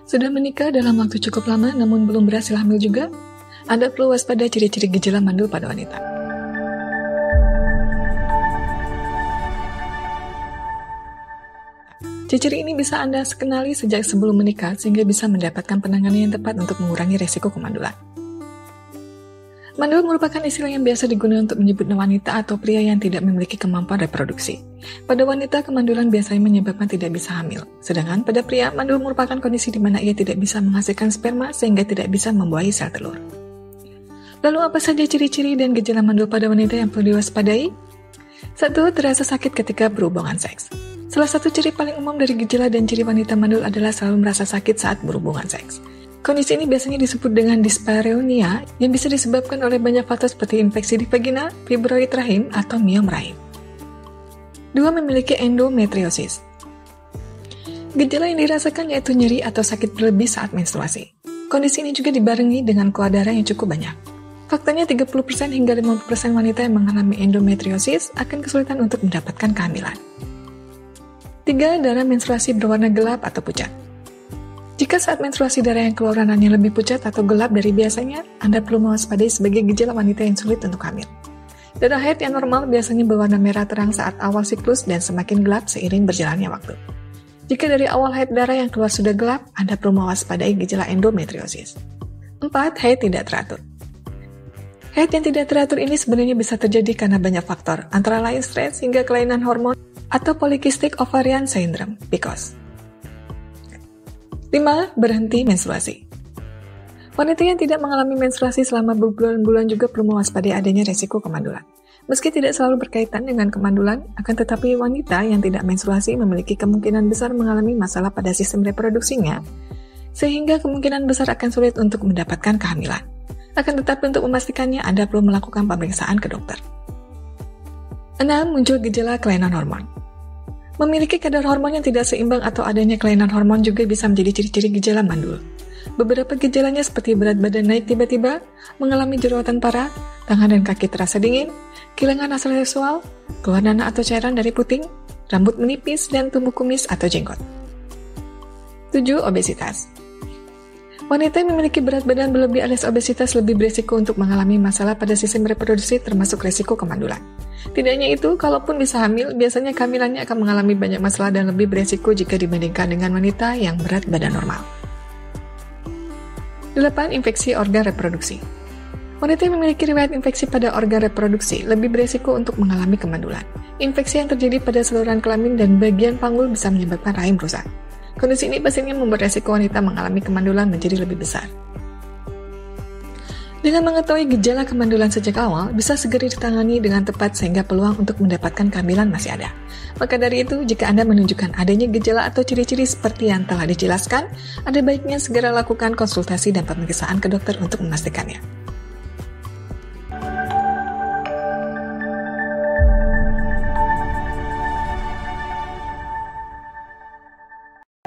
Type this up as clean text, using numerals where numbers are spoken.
Sudah menikah dalam waktu cukup lama namun belum berhasil hamil juga? Anda perlu waspada ciri-ciri gejala mandul pada wanita. Ciri ini bisa Anda kenali sejak sebelum menikah sehingga bisa mendapatkan penanganan yang tepat untuk mengurangi resiko kemandulan. Mandul merupakan istilah yang biasa digunakan untuk menyebut wanita atau pria yang tidak memiliki kemampuan reproduksi. Pada wanita, kemandulan biasanya menyebabkan tidak bisa hamil. Sedangkan pada pria, mandul merupakan kondisi di mana ia tidak bisa menghasilkan sperma sehingga tidak bisa membuahi sel telur. Lalu apa saja ciri-ciri dan gejala mandul pada wanita yang perlu diwaspadai? 1. Terasa sakit ketika berhubungan seks. Salah satu ciri paling umum dari gejala dan ciri wanita mandul adalah selalu merasa sakit saat berhubungan seks. Kondisi ini biasanya disebut dengan dyspareunia yang bisa disebabkan oleh banyak faktor seperti infeksi di vagina, fibroid rahim, atau miom rahim. 2. Memiliki endometriosis. Gejala yang dirasakan yaitu nyeri atau sakit berlebih saat menstruasi. Kondisi ini juga dibarengi dengan keluar darah yang cukup banyak. Faktanya 30% hingga 50% wanita yang mengalami endometriosis akan kesulitan untuk mendapatkan kehamilan. 3. Darah menstruasi berwarna gelap atau pucat. Jika saat menstruasi darah yang keluar warnanya lebih pucat atau gelap dari biasanya, Anda perlu mewaspadai sebagai gejala wanita yang sulit untuk hamil. Darah haid yang normal biasanya berwarna merah terang saat awal siklus dan semakin gelap seiring berjalannya waktu. Jika dari awal haid darah yang keluar sudah gelap, Anda perlu mewaspadai gejala endometriosis. 4. Haid tidak teratur. Haid yang tidak teratur ini sebenarnya bisa terjadi karena banyak faktor, antara lain stres hingga kelainan hormon atau polycystic ovarian syndrome, PCOS. 5. Berhenti menstruasi. Wanita yang tidak mengalami menstruasi selama berbulan-bulan juga perlu mewaspadai adanya resiko kemandulan. Meski tidak selalu berkaitan dengan kemandulan, akan tetapi wanita yang tidak menstruasi memiliki kemungkinan besar mengalami masalah pada sistem reproduksinya, sehingga kemungkinan besar akan sulit untuk mendapatkan kehamilan. Akan tetapi untuk memastikannya, Anda perlu melakukan pemeriksaan ke dokter. 6. Muncul gejala kelainan hormon. Memiliki kadar hormon yang tidak seimbang atau adanya kelainan hormon juga bisa menjadi ciri-ciri gejala mandul. Beberapa gejalanya seperti berat badan naik tiba-tiba, mengalami jerawatan parah, tangan dan kaki terasa dingin, kehilangan hasrat seksual, keluar nanah atau cairan dari puting, rambut menipis, dan tumbuh kumis atau jenggot. 7. Obesitas. Wanita yang memiliki berat badan berlebih alias obesitas lebih berisiko untuk mengalami masalah pada sistem reproduksi termasuk risiko kemandulan. Tidak hanya itu, kalaupun bisa hamil, biasanya kehamilannya akan mengalami banyak masalah dan lebih berisiko jika dibandingkan dengan wanita yang berat badan normal. 8. Infeksi organ reproduksi. Wanita yang memiliki riwayat infeksi pada organ reproduksi lebih berisiko untuk mengalami kemandulan. Infeksi yang terjadi pada saluran kelamin dan bagian panggul bisa menyebabkan rahim rusak. Kondisi ini pastinya membuat resiko wanita mengalami kemandulan menjadi lebih besar. Dengan mengetahui gejala kemandulan sejak awal, bisa segera ditangani dengan tepat sehingga peluang untuk mendapatkan kehamilan masih ada. Maka dari itu, jika Anda menunjukkan adanya gejala atau ciri-ciri seperti yang telah dijelaskan, ada baiknya segera lakukan konsultasi dan pemeriksaan ke dokter untuk memastikannya.